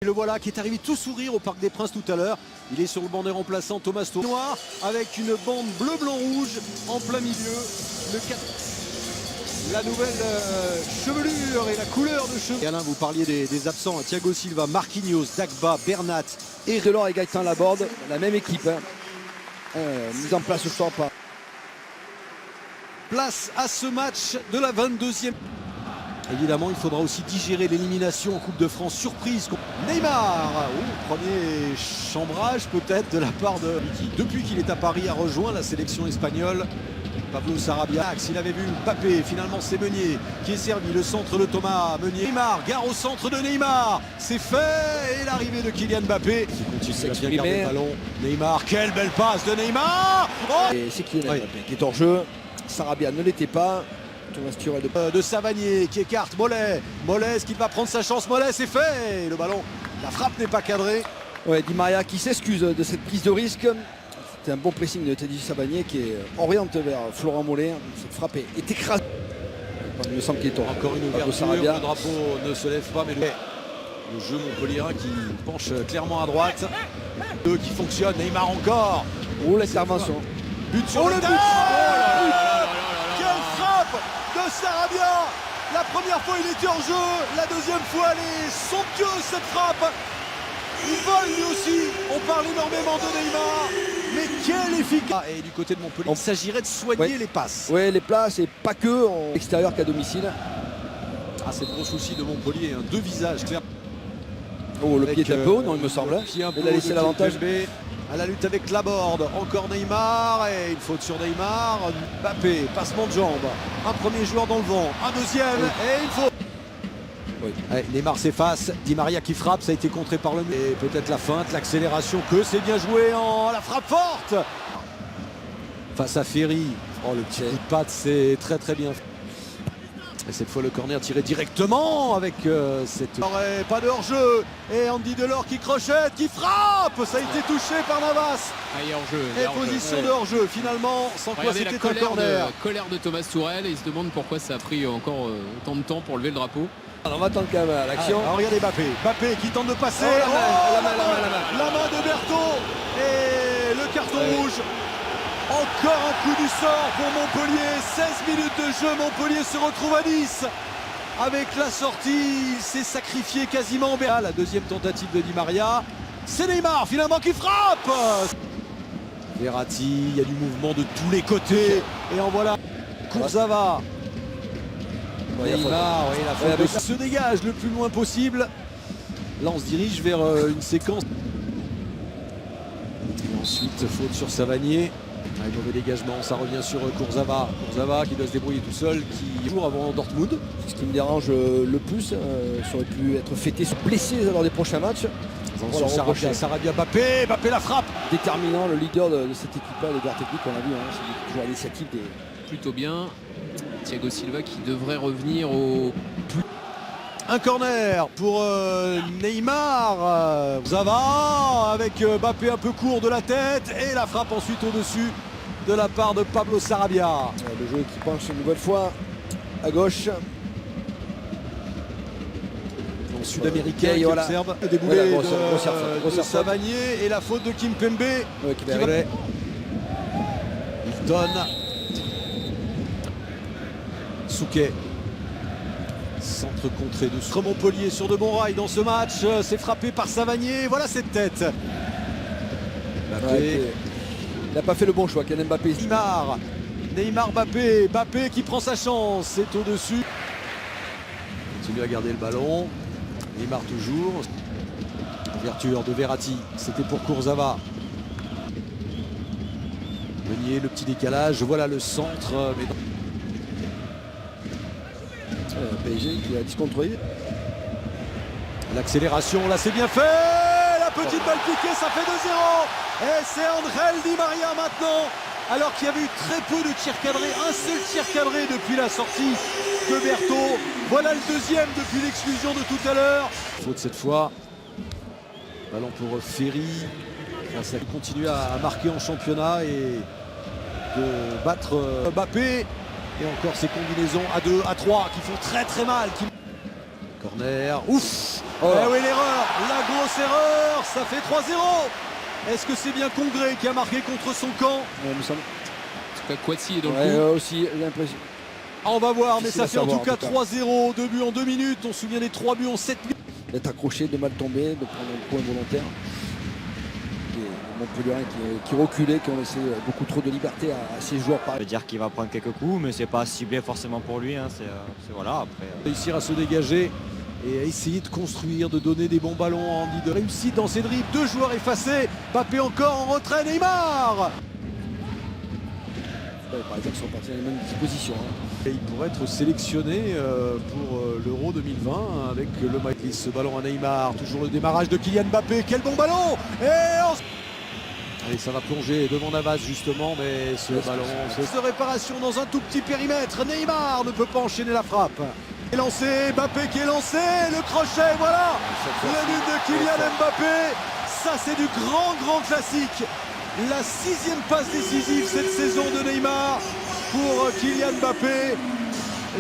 Et le voilà qui est arrivé tout sourire au Parc des Princes tout à l'heure. Il est sur le banc des remplaçants, Thomas Noir, avec une bande bleu-blanc-rouge en plein milieu. La nouvelle chevelure et la couleur de cheveux. Et Alain, vous parliez des absents. Thiago Silva, Marquinhos, Dagba, Bernat et Delors et Gaëtan Laborde, la même équipe. Mise en place ce soir par. Place à ce match de la 22e. Évidemment, il faudra aussi digérer l'élimination en Coupe de France surprise. Neymar, premier chambrage peut-être de la part de Mickey. Depuis qu'il est à Paris, a rejoint la sélection espagnole. Pablo Sarabia, il avait vu Mbappé, finalement c'est Meunier qui est servi, le centre de Thomas Meunier. Neymar, gare au centre de Neymar, c'est fait, et l'arrivée de Kylian Mbappé qui continue à bien garder le ballon. Neymar, quelle belle passe de Neymar. Et c'est Kylian Mbappé qui est hors jeu, Sarabia ne l'était pas. De Savanier qui écarte Mollet. Mollet, est-ce qu'il va prendre sa chance? Mollet, c'est fait. Le ballon, la frappe n'est pas cadrée. Ouais, Di Maria qui s'excuse de cette prise de risque. C'était un bon pressing de Teddy Savanier qui est orienté vers Florent Mollet. Cette frappe est écrasée. Il me semble qu'il est encore une ouverture. Le drapeau ne se lève pas, mais le jeu montpelliérain qui penche clairement à droite. Deux qui fonctionnent. Neymar encore. Oh, l'intervention. But sur le but. De Sarabia, la première fois il était en jeu, la deuxième fois elle est somptueuse cette frappe. Il vole lui aussi, on parle énormément de Neymar, mais quelle efficace. Et du côté de Montpellier, il s'agirait de soigner les passes. Oui, les places et pas que en extérieur qu'à domicile. Ah, c'est le gros souci de Montpellier, hein. Deux visages clairs. Oh, le pied est un peu haut, non, il me semble. Il a laissé l'avantage. À la lutte avec Laborde, encore Neymar et une faute sur Neymar. Mbappé, passement de jambe. Un premier joueur dans le vent, un deuxième et une faute. Oui. Allez, Neymar s'efface, Di Maria qui frappe, ça a été contré par le mur. Et peut-être la feinte, l'accélération, que c'est bien joué en la frappe forte. Face à Ferry. Oh, le petit coup de patte, c'est très très bien fait. Et cette fois le corner tiré directement avec cette... Pas de hors-jeu. Et Andy Delors qui crochette, qui frappe. Ça a été touché par Navas. Hors-jeu. Et position de hors-jeu finalement, sans quoi c'était un corner. Colère de Thomas Tourelle et il se demande pourquoi ça a pris encore autant de temps pour lever le drapeau. Alors on va attendre quand même l'action. Regardez Mbappé. Mbappé qui tente de passer. La main de Berthaud. Et le carton rouge. Encore un coup du sort pour Montpellier. 16 minutes de jeu, Montpellier se retrouve à 10. Avec la sortie, il s'est sacrifié quasiment. La deuxième tentative de Di Maria. C'est Neymar finalement qui frappe. Verratti, il y a du mouvement de tous les côtés. Et en voilà. Kurzawa. Neymar, oui, la faute se dégage le plus loin possible. Là on se dirige vers une séquence. Et ensuite faute sur Savanier. Un mauvais dégagement, ça revient sur Kurzawa. Kurzawa qui doit se débrouiller tout seul, qui joue avant Dortmund. Ce qui me dérange le plus, ça aurait pu être fêté, blessé lors des prochains matchs. Sarabia, Mbappé la frappe. Déterminant, le leader de cette équipe-là, le garde technique, on a vu, c'est toujours à l'initiative des... Plutôt bien. Thiago Silva qui devrait revenir au... Un corner pour Neymar. Kurzawa avec Mbappé un peu court de la tête et la frappe ensuite au-dessus de la part de Pablo Sarabia. Le jeu qui penche une nouvelle fois à gauche. Sud-américain qui observe le déboulé de Savanier et la faute de Kimpembe. Il donne. Souquet. Centre contré de Montpellier sur de bons rails dans ce match. C'est frappé par Savanier. Voilà cette tête. Mbappé. Il n'a pas fait le bon choix. Kylian Mbappé. Neymar, Mbappé. Mbappé qui prend sa chance. C'est au-dessus. Continue à garder le ballon. Neymar toujours. Ouverture de Verratti. C'était pour Kurzawa. Meunier, le petit décalage. Voilà le centre. Mais PSG qui a discontré. L'accélération, là c'est bien fait. La petite balle piquée, ça fait 2-0. Et c'est André Di Maria maintenant. Alors qu'il y avait eu très peu de tirs cadrés. Un seul tir cadré depuis la sortie de Berthaud. Voilà le deuxième depuis l'exclusion de tout à l'heure. Faute cette fois. Ballon pour Ferry. Ça continue à marquer en championnat et de battre Mbappé. Et encore ces combinaisons à 2, à 3 qui font très très mal. Corner, ouf. Oh. Eh oui, l'erreur, la grosse erreur, ça fait 3-0. Est-ce que c'est bien Congré qui a marqué contre son camp? Ouais, il me semble. En tout cas, Kouassi est dans Ouais, le coup. aussi l'impression. On va voir, mais Difficile ça à fait en savoir, tout cas en tout cas. 3-0, 2 buts en 2 minutes. On se souvient des 3 buts en 7 minutes. D'être accroché, de mal tomber, de prendre un point volontaire. Montpellier qui reculait, qui ont laissé beaucoup trop de liberté à ses joueurs. Ça veut dire qu'il va prendre quelques coups, mais c'est pas ciblé forcément pour lui. Hein. C'est voilà, après. Réussir à se dégager et à essayer de construire, de donner des bons ballons. Andy de réussite dans ses dribbles. 2 joueurs effacés. Mbappé encore en retrait. Neymar. Ouais, par exemple, ils sont partis dans les mêmes dispositions. Hein. Et il pourrait être sélectionné pour l'Euro 2020 avec le maillot. Ce ballon à Neymar. Toujours le démarrage de Kylian Mbappé. Quel bon ballon. Allez, ça va plonger devant Navas justement, mais ce ballon de réparation dans un tout petit périmètre. Neymar ne peut pas enchaîner la frappe. Et lancé, Mbappé qui est lancé, le crochet, voilà. Le but de Kylian Mbappé. Ça, c'est du grand classique. La 6e passe décisive cette saison de Neymar pour Kylian Mbappé.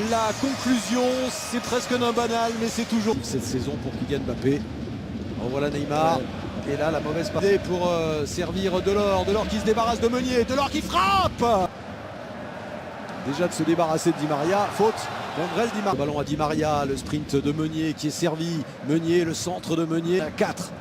La conclusion, c'est presque un banal, mais c'est toujours cette saison pour Kylian Mbappé. En voilà Neymar. Et là, la mauvaise partie pour servir Delors. Delors qui se débarrasse de Meunier. Delors qui frappe. Déjà de se débarrasser de Di Maria. Faute d'André Di Maria. Le ballon à Di Maria. Le sprint de Meunier qui est servi. Meunier, le centre de Meunier. 4.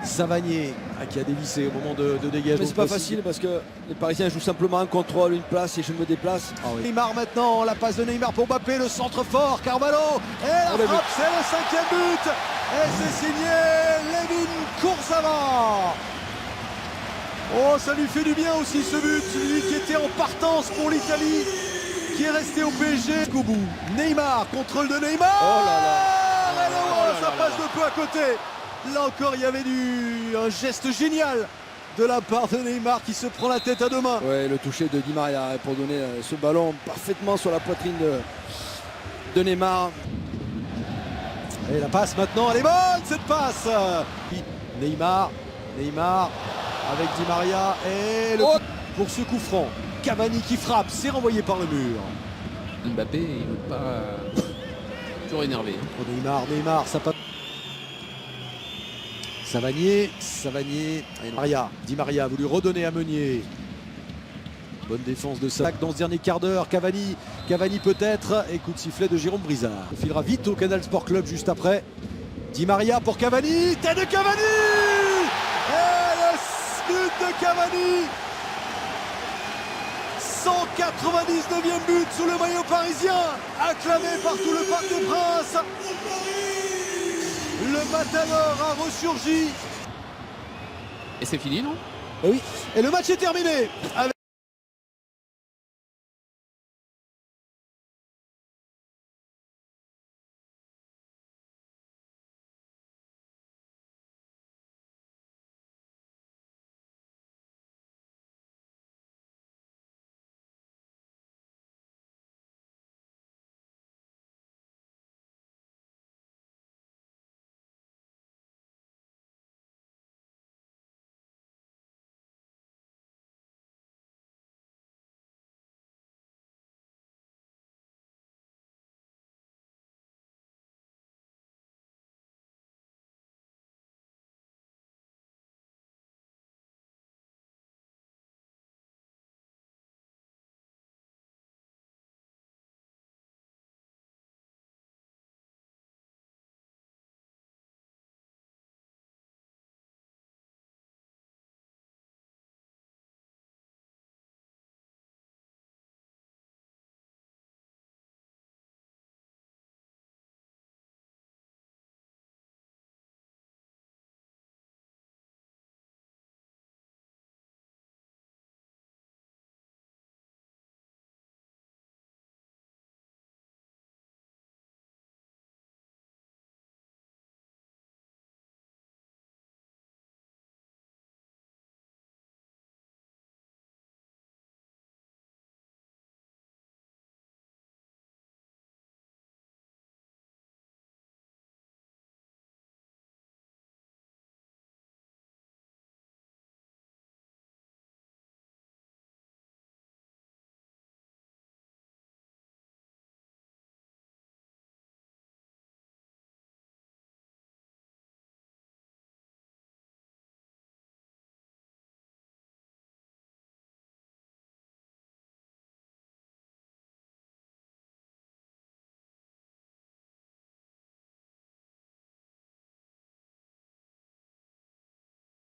Savanier qui a dévissé au moment de dégagement. Mais c'est pas facile parce que les Parisiens jouent simplement un contrôle, une place et je me déplace. Ah oui. Neymar maintenant, la passe de Neymar pour Mbappé, le centre fort, Carvalho, et la frappe, c'est le 5e but, et c'est signé Lemine Kurzawa. Oh, ça lui fait du bien aussi ce but, lui qui était en partance pour l'Italie, qui est resté au PSG jusqu'au bout. Neymar, contrôle de Neymar. Oh là là. Ça passe de peu à côté. Là encore, il y avait un geste génial de la part de Neymar qui se prend la tête à 2 mains. Ouais, le toucher de Di Maria pour donner ce ballon parfaitement sur la poitrine de Neymar. Et la passe maintenant, elle est bonne cette passe. Neymar avec Di Maria et pour ce coup franc. Cavani qui frappe, c'est renvoyé par le mur. Mbappé, il veut pas. Toujours énervé. Oh, Neymar, ça passe. Savanier, et Di Maria a voulu redonner à Meunier. Bonne défense de Sac dans ce dernier quart d'heure. Cavani peut-être. Et coup de sifflet de Jérôme Brizard. Il filera vite au Canal Sport Club juste après. Di Maria pour Cavani. Tête de Cavani. Et le but de Cavani. 199e but sous le maillot parisien. Acclamé par tout le Parc des Princes. Le Matador a ressurgi. Et c'est fini, non? Et oui. Et le match est terminé.